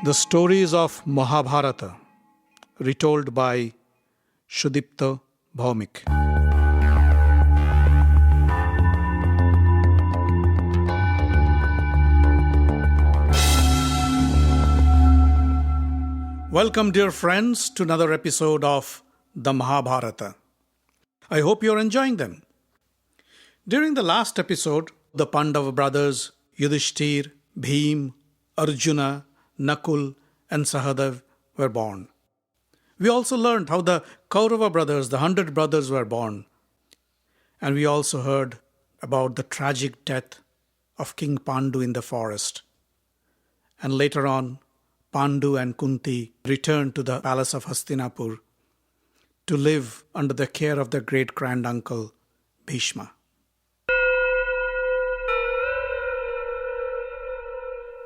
The stories of Mahabharata, retold by Sudipta Bhawmik. Welcome, dear friends, to another episode of the Mahabharata. I hope you're enjoying them. During the last episode, the Pandava brothers, Yudhishthir, Bhim, Arjuna, Nakul, and Sahadev were born. We also learned how the Kaurava brothers, the 100 brothers, were born. And we also heard about the tragic death of King Pandu in the forest. And later on, Pandu and Kunti returned to the palace of Hastinapur to live under the care of their great-granduncle Bhishma.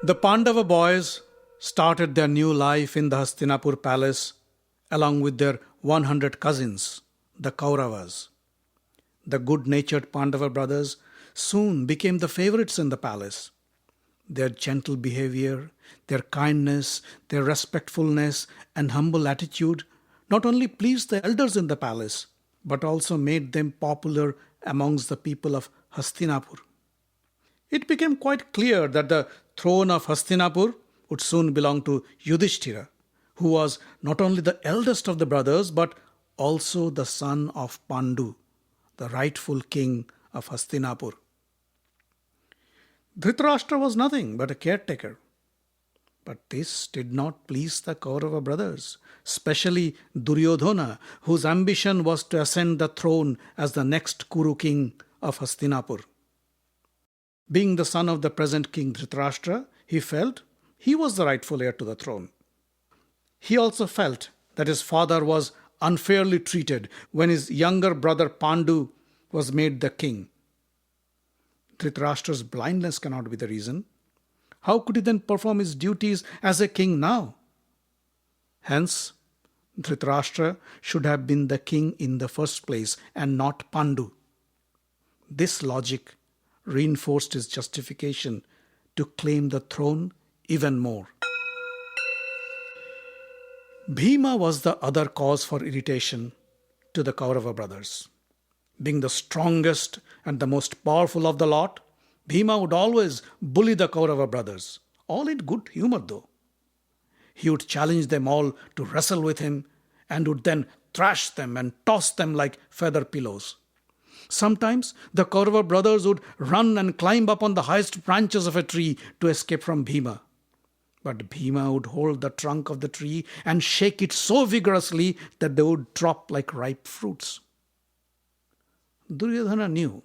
The Pandava boys started their new life in the Hastinapur palace along with their 100 cousins, the Kauravas. The good-natured Pandava brothers soon became the favorites in the palace. Their gentle behavior, their kindness, their respectfulness and humble attitude not only pleased the elders in the palace, but also made them popular amongst the people of Hastinapur. It became quite clear that the throne of Hastinapur would soon belong to Yudhishthira, who was not only the eldest of the brothers, but also the son of Pandu, the rightful king of Hastinapur. Dhritarashtra was nothing but a caretaker. But this did not please the Kaurava brothers, especially Duryodhana, whose ambition was to ascend the throne as the next Kuru king of Hastinapur. Being the son of the present king Dhritarashtra, he felt he was the rightful heir to the throne. He also felt that his father was unfairly treated when his younger brother Pandu was made the king. Dhritarashtra's blindness cannot be the reason. How could he then perform his duties as a king now? Hence, Dhritarashtra should have been the king in the first place and not Pandu. This logic reinforced his justification to claim the throne even more. Bhima was the other cause for irritation to the Kaurava brothers. Being the strongest and the most powerful of the lot, Bhima would always bully the Kaurava brothers, all in good humor though. He would challenge them all to wrestle with him and would then thrash them and toss them like feather pillows. Sometimes the Kaurava brothers would run and climb up on the highest branches of a tree to escape from Bhima. But Bhima would hold the trunk of the tree and shake it so vigorously that they would drop like ripe fruits. Duryodhana knew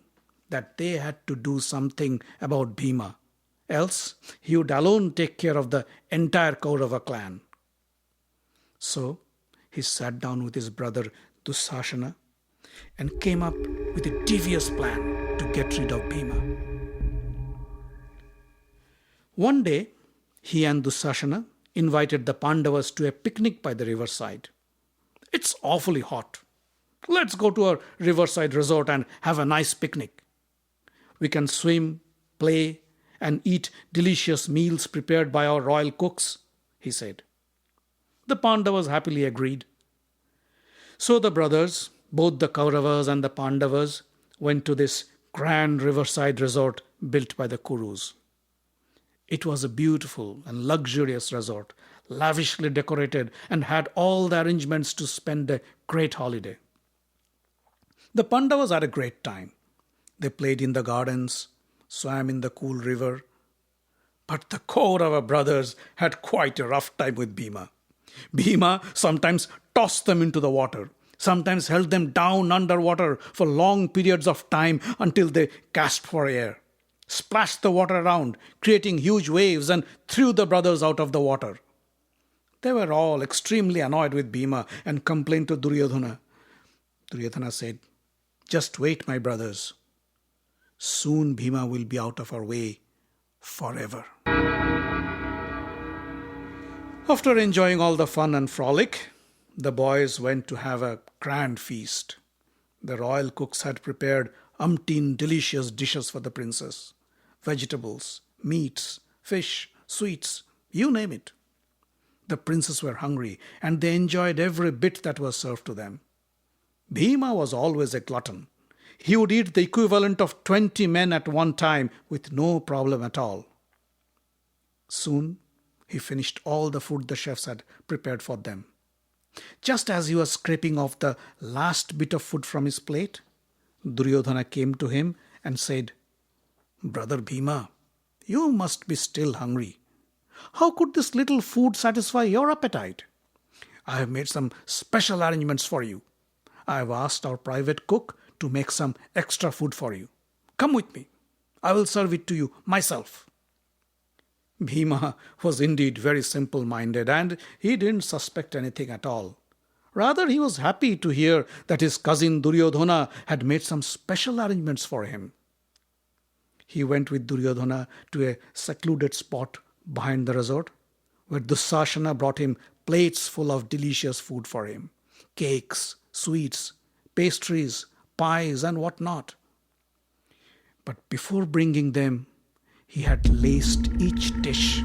that they had to do something about Bhima, else he would alone take care of the entire Kaurava clan. So he sat down with his brother Dussasana and came up with a devious plan to get rid of Bhima. One day, he and Dussasana invited the Pandavas to a picnic by the riverside. It's awfully hot. Let's go to a riverside resort and have a nice picnic. We can swim, play, and eat delicious meals prepared by our royal cooks, he said. The Pandavas happily agreed. So the brothers, both the Kauravas and the Pandavas, went to this grand riverside resort built by the Kurus. It was a beautiful and luxurious resort, lavishly decorated and had all the arrangements to spend a great holiday. The Pandavas had a great time. They played in the gardens, swam in the cool river. But the Kaurava brothers had quite a rough time with Bhima. Bhima sometimes tossed them into the water, sometimes held them down underwater for long periods of time until they gasped for air, splashed the water around, creating huge waves, and threw the brothers out of the water. They were all extremely annoyed with Bhima and complained to Duryodhana. Duryodhana said, "Just wait, my brothers. Soon Bhima will be out of our way forever." After enjoying all the fun and frolic, the boys went to have a grand feast. The royal cooks had prepared umpteen delicious dishes for the princess. Vegetables, meats, fish, sweets, you name it. The princes were hungry, and they enjoyed every bit that was served to them. Bhima was always a glutton. He would eat the equivalent of 20 men at one time with no problem at all. Soon, he finished all the food the chefs had prepared for them. Just as he was scraping off the last bit of food from his plate, Duryodhana came to him and said, "Brother Bhima, you must be still hungry. How could this little food satisfy your appetite? I have made some special arrangements for you. I have asked our private cook to make some extra food for you. Come with me. I will serve it to you myself." Bhima was indeed very simple-minded, and he didn't suspect anything at all. Rather, he was happy to hear that his cousin Duryodhana had made some special arrangements for him. He went with Duryodhana to a secluded spot behind the resort, where Dusashana brought him plates full of delicious food for him: cakes, sweets, pastries, pies, and what not. But before bringing them, he had laced each dish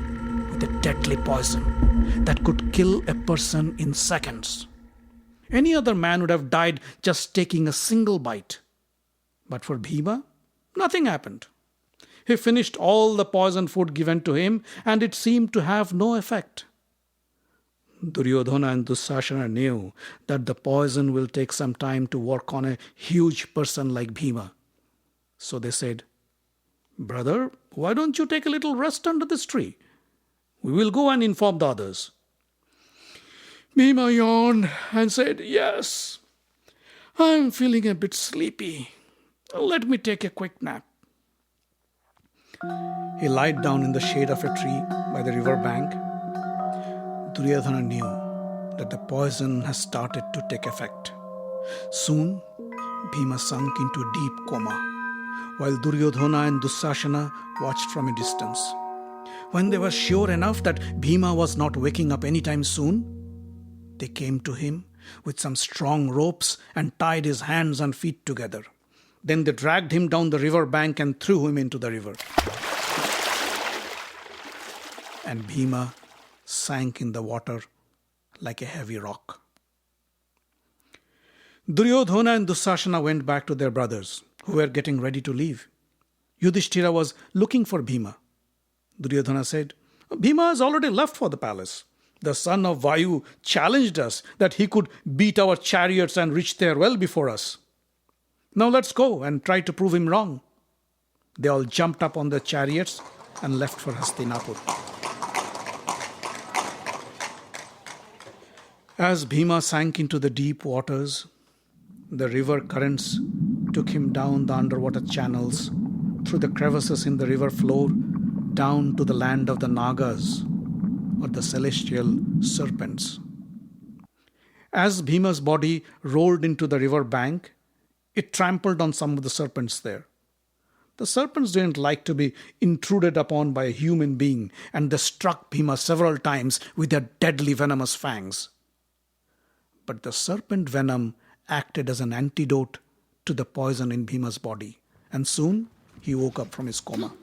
with a deadly poison that could kill a person in seconds. Any other man would have died just taking a single bite. But for Bhima, nothing happened. He finished all the poisoned food given to him, and it seemed to have no effect. Duryodhana and Dusashana knew that the poison will take some time to work on a huge person like Bhima. So they said, "Brother, why don't you take a little rest under this tree? We will go and inform the others." Bhima yawned and said, "Yes, I'm feeling a bit sleepy. Let me take a quick nap." He lied down in the shade of a tree by the river bank. Duryodhana knew that the poison has started to take effect. Soon, Bhima sunk into a deep coma, while Duryodhana and Dusashana watched from a distance. When they were sure enough that Bhima was not waking up anytime soon, they came to him with some strong ropes and tied his hands and feet together. Then they dragged him down the river bank and threw him into the river. And Bhima sank in the water like a heavy rock. Duryodhana and Dusashana went back to their brothers, who were getting ready to leave. Yudhishthira was looking for Bhima. Duryodhana said, "Bhima has already left for the palace. The son of Vayu challenged us that he could beat our chariots and reach there well before us. Now let's go and try to prove him wrong." They all jumped up on their chariots and left for Hastinapur. As Bhima sank into the deep waters, the river currents took him down the underwater channels, through the crevices in the river floor, down to the land of the Nagas, or the celestial serpents. As Bhima's body rolled into the river bank, it trampled on some of the serpents there. The serpents didn't like to be intruded upon by a human being, and they struck Bhima several times with their deadly venomous fangs. But the serpent venom acted as an antidote to the poison in Bhima's body, and soon he woke up from his coma.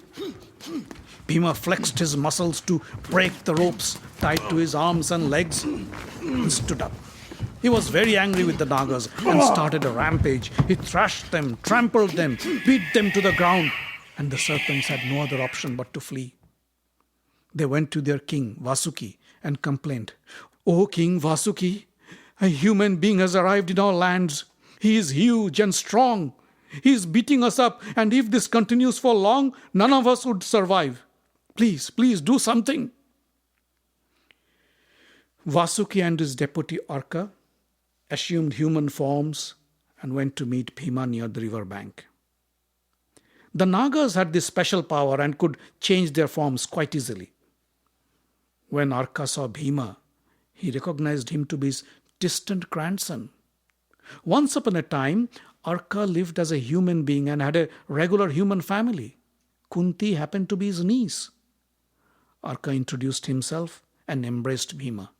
Bhima flexed his muscles to break the ropes tied to his arms and legs and stood up. He was very angry with the Nagas and started a rampage. He thrashed them, trampled them, beat them to the ground, and the serpents had no other option but to flee. They went to their king, Vasuki, and complained, "O King Vasuki, a human being has arrived in our lands. He is huge and strong. He is beating us up, and if this continues for long, none of us would survive. Please, please do something." Vasuki and his deputy Arka assumed human forms and went to meet Bhima near the river bank. The Nagas had this special power and could change their forms quite easily. When Arka saw Bhima, he recognized him to be his distant grandson. Once upon a time, Arka lived as a human being and had a regular human family. Kunti happened to be his niece. Arka introduced himself and embraced Bhima.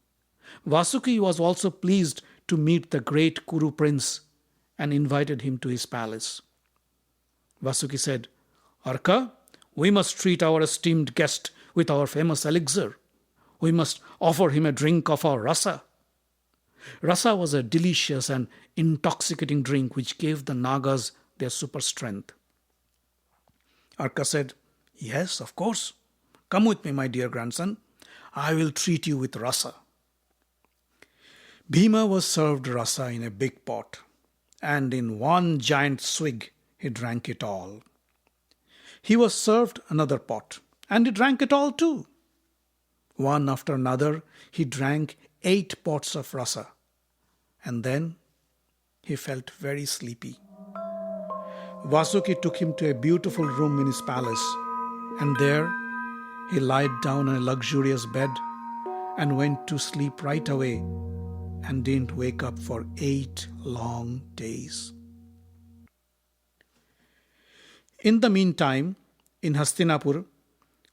Vasuki was also pleased to meet the great Kuru prince and invited him to his palace. Vasuki said, "Arka, we must treat our esteemed guest with our famous elixir. We must offer him a drink of our rasa. Rasa was a delicious and intoxicating drink which gave the Nagas their super strength. Arka said, "Yes, of course. Come with me, my dear grandson. I will treat you with rasa." Bhima was served rasa in a big pot, and in one giant swig he drank it all. He was served another pot, and he drank it all too. One after another, he drank 8 pots of rasa, and then he felt very sleepy. Vasuki took him to a beautiful room in his palace, and there he lied down on a luxurious bed and went to sleep right away and didn't wake up for 8 long days. In the meantime, in Hastinapur,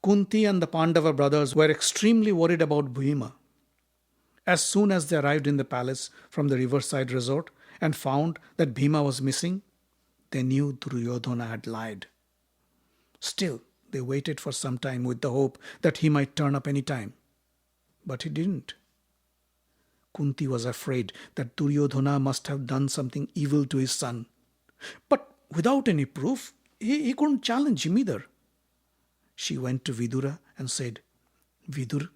Kunti and the Pandava brothers were extremely worried about Bhima. As soon as they arrived in the palace from the riverside resort and found that Bhima was missing, they knew Duryodhana had lied. Still, they waited for some time with the hope that he might turn up any time. But he didn't. Kunti was afraid that Duryodhana must have done something evil to his son. But without any proof, he couldn't challenge him either. She went to Vidura and said, "Vidur,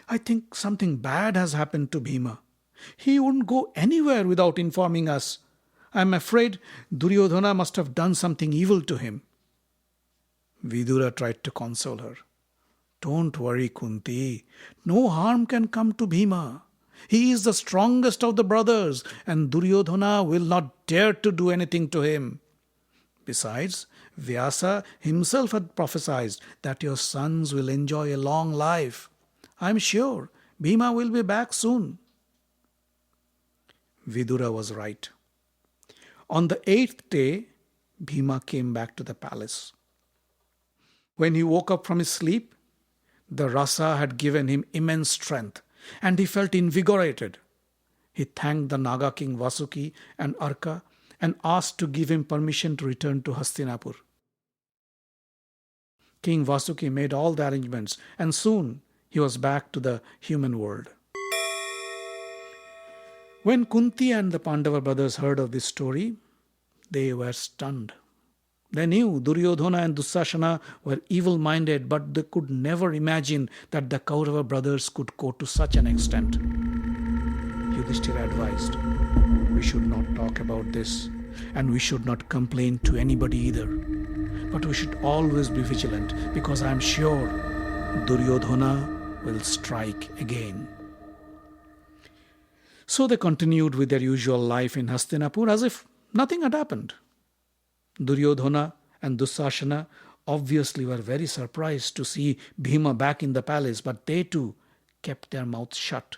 I think something bad has happened to Bhima. He wouldn't go anywhere without informing us. I am afraid Duryodhana must have done something evil to him." Vidura tried to console her. "Don't worry, Kunti. No harm can come to Bhima. He is the strongest of the brothers, and Duryodhana will not dare to do anything to him. Besides, Vyasa himself had prophesied that your sons will enjoy a long life. I am sure Bhima will be back soon." Vidura was right. On the 8th day, Bhima came back to the palace. When he woke up from his sleep, the rasa had given him immense strength, and he felt invigorated. He thanked the Naga king Vasuki and Arka and asked to give him permission to return to Hastinapur. King Vasuki made all the arrangements, and soon he was back to the human world. When Kunti and the Pandava brothers heard of this story, they were stunned. They knew Duryodhana and Dussasana were evil-minded, but they could never imagine that the Kaurava brothers could go to such an extent. Yudhishthira advised, "We should not talk about this, and we should not complain to anybody either. But we should always be vigilant, because I am sure Duryodhana will strike again." So they continued with their usual life in Hastinapur as if nothing had happened. Duryodhana and Dussasana obviously were very surprised to see Bhima back in the palace, but they too kept their mouths shut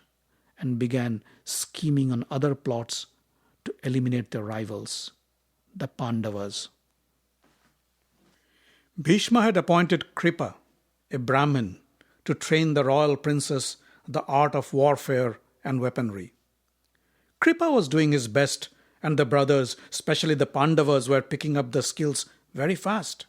and began scheming on other plots to eliminate their rivals, the Pandavas. Bhishma had appointed Kripa, a Brahmin, to train the royal princess the art of warfare and weaponry. Kripa was doing his best, and the brothers, especially the Pandavas, were picking up the skills very fast.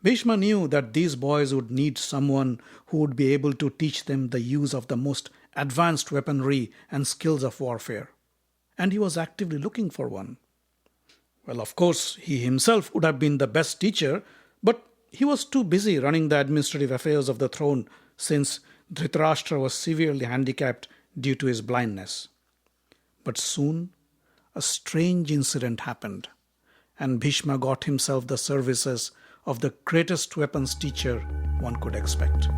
Bhishma knew that these boys would need someone who would be able to teach them the use of the most advanced weaponry and skills of warfare, and he was actively looking for one. Well, of course, he himself would have been the best teacher, but he was too busy running the administrative affairs of the throne since Dhritarashtra was severely handicapped due to his blindness. But soon, a strange incident happened, and Bhishma got himself the services of the greatest weapons teacher one could expect.